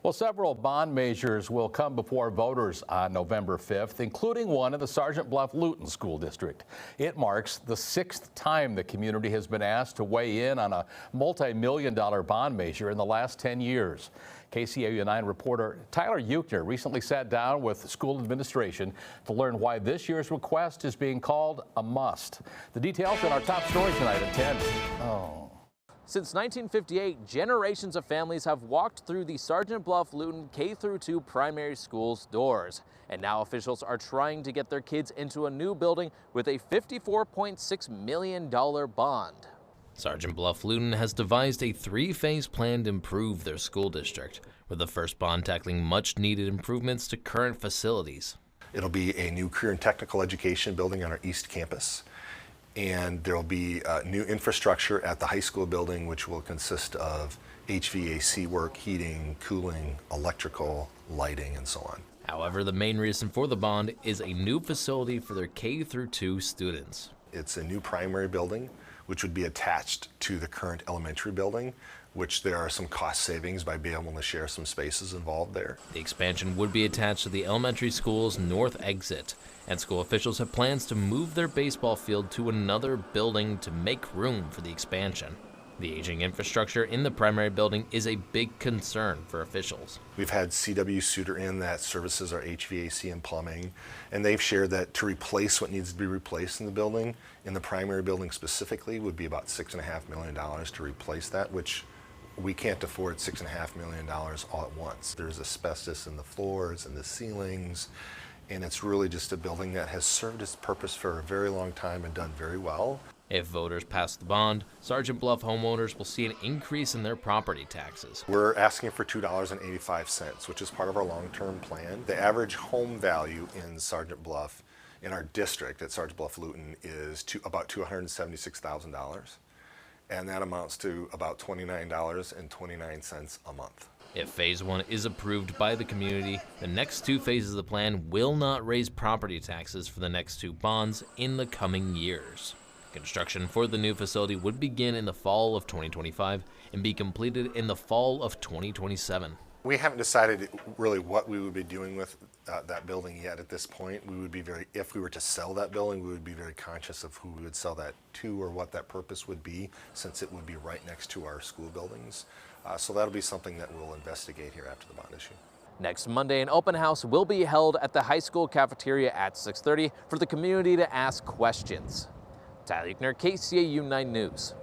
Well, several bond measures will come before voters on November 5th, including one in the Sergeant Bluff-Luton School District. It marks the 6th time the community has been asked to weigh in on a multi-million-dollar bond measure in the last 10 years. KCAU-9 reporter Tyler Euchner recently sat down with school administration to learn why this year's request is being called a must. The details in our top story tonight at 10. Since 1958, generations of families have walked through the Sergeant Bluff-Luton K-2 primary school's doors. And now officials are trying to get their kids into a new building with a $54.6 million bond. Sergeant Bluff-Luton has devised a three-phase plan to improve their school district, with the first bond tackling much-needed improvements to current facilities. It'll be a new career and technical education building on our East Campus. And there will be new infrastructure at the high school building, which will consist of HVAC work, heating, cooling, electrical, lighting, and so on. However, the main reason for the bond is a new facility for their K-2 students. It's a new primary building, which would be attached to the current elementary building, which there are some cost savings by being able to share some spaces involved there. The expansion would be attached to the elementary school's north exit, and school officials have plans to move their baseball field to another building to make room for the expansion. The aging infrastructure in the primary building is a big concern for officials. We've had CW Suter in that services our HVAC and plumbing, and they've shared that to replace what needs to be replaced in the building, in the primary building specifically, would be about $6.5 million to replace that, which we can't afford $6.5 million all at once. There's asbestos in the floors and the ceilings, and it's really just a building that has served its purpose for a very long time and done very well. If voters pass the bond, Sergeant Bluff homeowners will see an increase in their property taxes. We're asking for $2.85, which is part of our long-term plan. The average home value in Sergeant Bluff, in our district at Sergeant Bluff-Luton, is about $276,000. And that amounts to about $29.29 a month. If Phase 1 is approved by the community, the next two phases of the plan will not raise property taxes for the next two bonds in the coming years. Construction for the new facility would begin in the fall of 2025 and be completed in the fall of 2027. We haven't decided really what we would be doing with that building yet at this point. If we were to sell that building, we would be very conscious of who we would sell that to or what that purpose would be, since it would be right next to our school buildings. So that'll be something that we'll investigate here after the bond issue. Next Monday, an open house will be held at the high school cafeteria at 6:30 for the community to ask questions. Tyler Euchner, KCAU 9 News.